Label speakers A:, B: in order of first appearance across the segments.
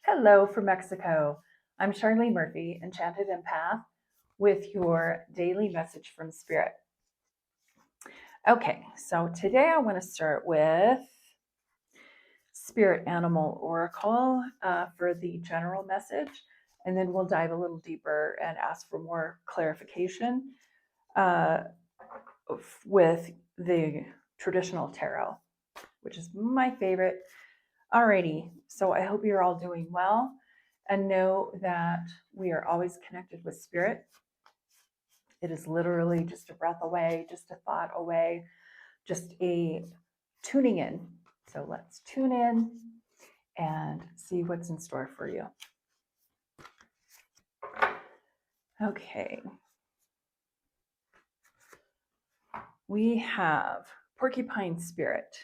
A: Hello from Mexico. I'm Charlene Murphy, Enchanted Empath, with your daily message from Spirit. Okay, so today I want to start with Spirit Animal Oracle for the general message, and then we'll dive a little deeper and ask for more clarification uh, with the traditional tarot, which is my favorite. Alrighty, so I hope you're all doing well and know that we are always connected with Spirit. It is literally just a breath away, just a thought away, just a tuning in. So let's tune in and see what's in store for you. Okay. We have Porcupine Spirit.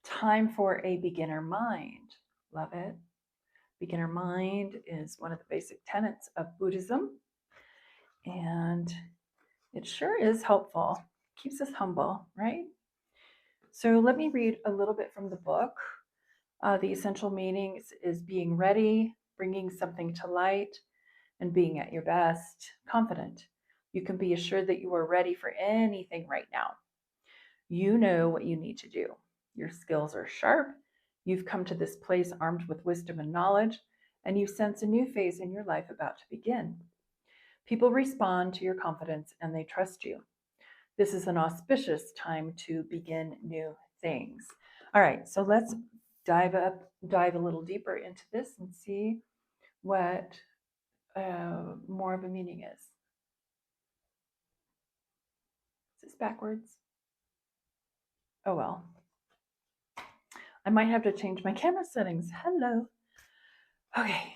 A: Time for a beginner mind. Love it. Beginner mind is one of the basic tenets of Buddhism. And it sure is helpful. Keeps us humble, right? So let me read a little bit from the book. The essential meanings is being ready, bringing something to light, and being at your best, confident. You can be assured that you are ready for anything right now. You know what you need to do. Your skills are sharp. You've come to this place armed with wisdom and knowledge, and you sense a new phase in your life about to begin. People respond to your confidence and they trust you. This is an auspicious time to begin new things. All right, so let's dive a little deeper into this and see what more of a meaning is. Is this backwards? Oh well. I might have to change my camera settings. Hello. Okay.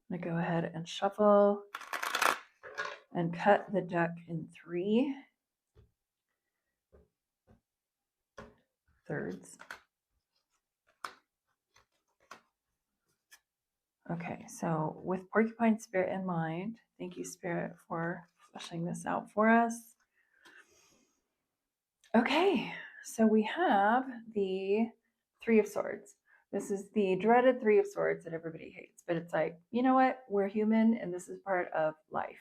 A: I'm gonna go ahead and shuffle and cut the deck in 3/3. Okay, so with Porcupine Spirit in mind, thank you, Spirit, for fleshing this out for us. Okay, so we have the Three of Swords. This is the dreaded Three of Swords that everybody hates, but it's like, you know what? We're human and this is part of life.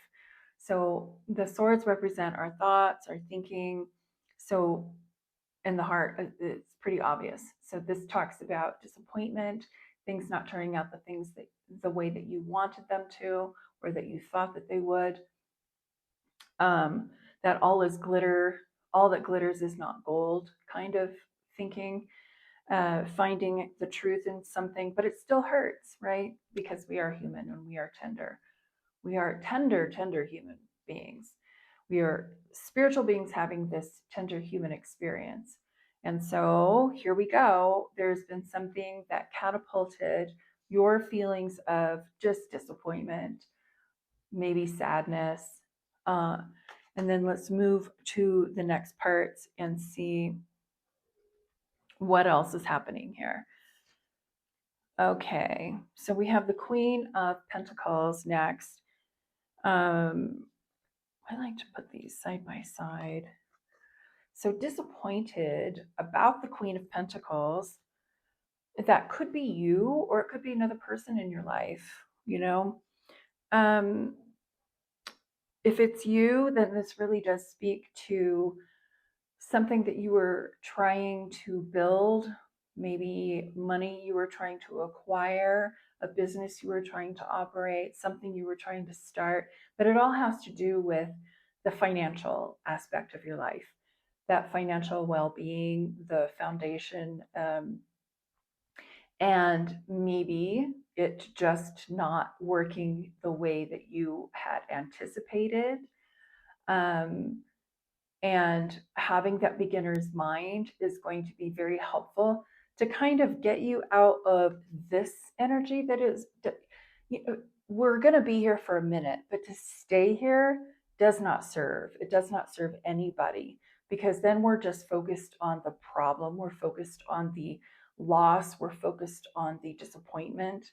A: So the swords represent our thoughts, our thinking. So in the heart, it's pretty obvious. So this talks about disappointment, things not turning out the way that you wanted them to, or that you thought that they would. That all is glitter, all that glitters is not gold kind of thinking. Finding the truth in something, but it still hurts, right? Because we are human and we are tender. We are tender human beings. We are spiritual beings having this tender human experience. And so here we go. There's been something that catapulted your feelings of just disappointment, maybe sadness. And then let's move to the next parts and see what else is happening here. Okay, so we have the Queen of Pentacles next. I like to put these side by side. So disappointed about the Queen of Pentacles. That could be you, or it could be another person in your life, you know. If it's you, then this really does speak to something that you were trying to build, maybe money you were trying to acquire, a business you were trying to operate, something you were trying to start, but it all has to do with the financial aspect of your life, that financial well-being, the foundation, and maybe it just not working the way that you had anticipated. And having that beginner's mind is going to be very helpful to kind of get you out of this energy that is, we're going to be here for a minute, but to stay here does not serve. It does not serve anybody, because then we're just focused on the problem. We're focused on the loss. We're focused on the disappointment.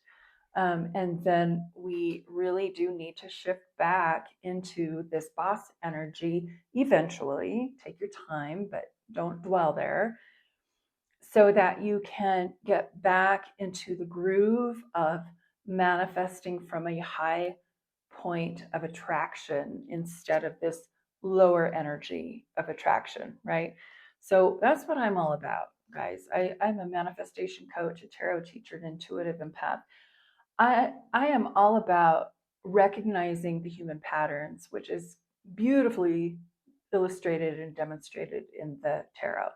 A: And then we really do need to shift back into this boss energy eventually. Take your time, but don't dwell there. so that you can get back into the groove of manifesting from a high point of attraction instead of this lower energy of attraction, right? So that's what I'm all about, guys. I'm a manifestation coach, a tarot teacher, an intuitive empath. I am all about recognizing the human patterns, which is beautifully illustrated and demonstrated in the tarot.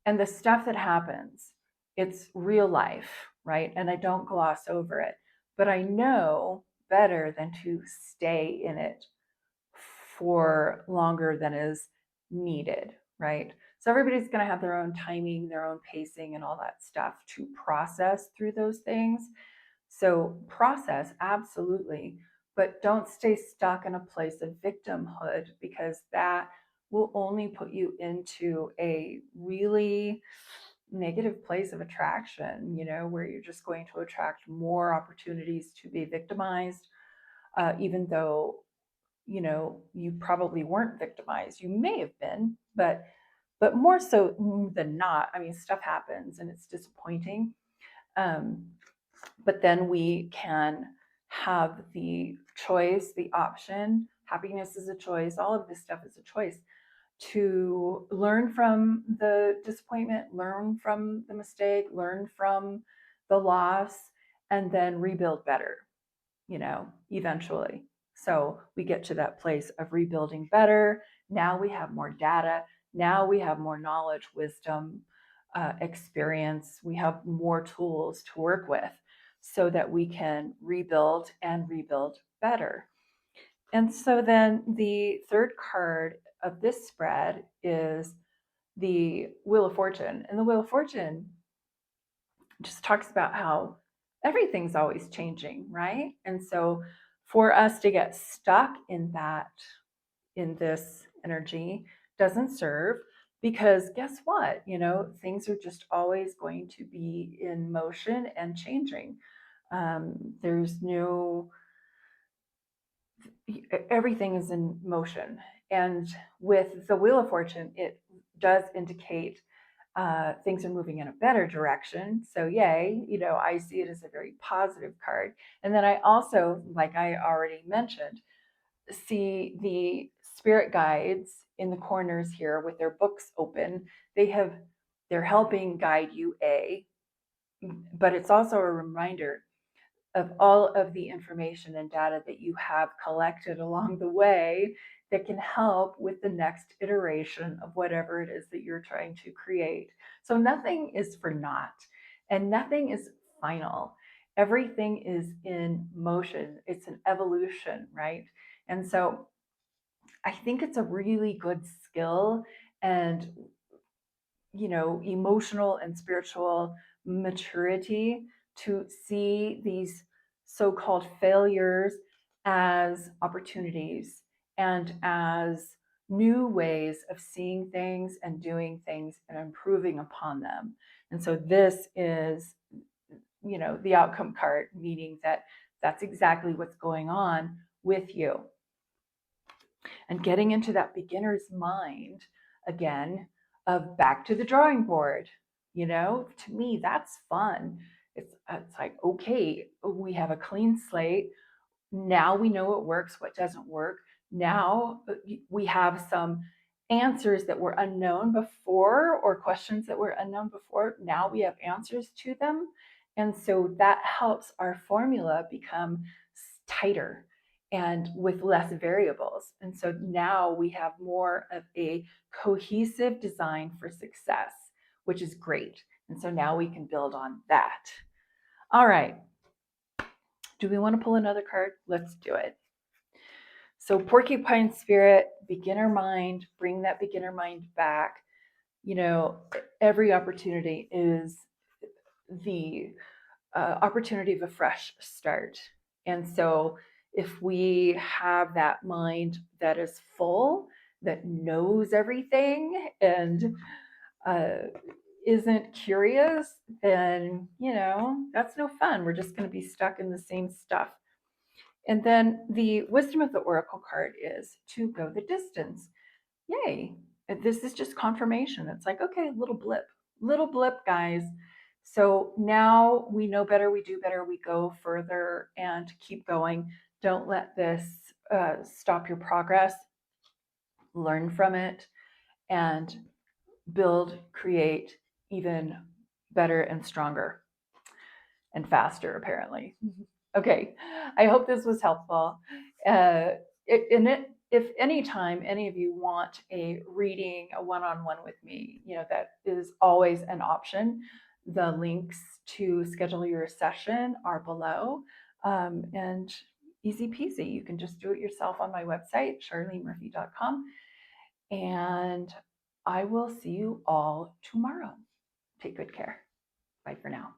A: And the stuff that happens, it's real life, right? And I don't gloss over it, but I know better than to stay in it for longer than is needed, right? So everybody's going to have their own timing, their own pacing, and all that stuff to process through those things. So process, absolutely, but don't stay stuck in a place of victimhood, because that will only put you into a really negative place of attraction, where you're just going to attract more opportunities to be victimized, even though, you probably weren't victimized. You may have been, but more so than not. I mean, stuff happens and it's disappointing. But then we can have the choice, the option. Happiness is a choice. All of this stuff is a choice, to learn from the disappointment, learn from the mistake, learn from the loss, and then rebuild better, eventually. So we get to that place of rebuilding better. Now we have more data. Now we have more knowledge, wisdom, experience. We have more tools to work with so that we can rebuild and rebuild better. And so then the third card of this spread is the Wheel of Fortune. And the Wheel of Fortune just talks about how everything's always changing, right? And so for us to get stuck in this energy doesn't serve, because guess what? Things are just always going to be in motion and changing. Everything is in motion. And with the Wheel of Fortune, it does indicate things are moving in a better direction. So yay, I see it as a very positive card. And then I also, like I already mentioned, see the spirit guides in the corners here with their books open. They're helping guide you, but it's also a reminder of all of the information and data that you have collected along the way that can help with the next iteration of whatever it is that you're trying to create. So nothing is for naught and nothing is final. Everything is in motion. It's an evolution, right? And so I think it's a really good skill and, emotional and spiritual maturity to see these so-called failures as opportunities and as new ways of seeing things and doing things and improving upon them. And so this is, the outcome card, meaning that that's exactly what's going on with you. And getting into that beginner's mind again of back to the drawing board, to me, that's fun. It's like, okay, we have a clean slate. Now we know what works, what doesn't work. Now we have some answers that were unknown before, or questions that were unknown before. Now we have answers to them. And so that helps our formula become tighter and with less variables. And so now we have more of a cohesive design for success, which is great. And so now we can build on that. All right. Do we want to pull another card? Let's do it. So porcupine spirit, beginner mind, bring that beginner mind back. Every opportunity is the opportunity of a fresh start. And so if we have that mind that is full, that knows everything and isn't curious, then, that's no fun. We're just going to be stuck in the same stuff. And then the wisdom of the oracle card is to go the distance. Yay. This is just confirmation. It's like, okay, little blip, guys. So now we know better, we do better, we go further and keep going. Don't let this stop your progress. Learn from it and build, create even better and stronger and faster, apparently. Okay, I hope this was helpful. If any time any of you want a reading, a one-on-one with me, that is always an option. The links to schedule your session are below, and easy peasy. You can just do it yourself on my website, charlenemurphy.com, and I will see you all tomorrow. Take good care. Bye for now.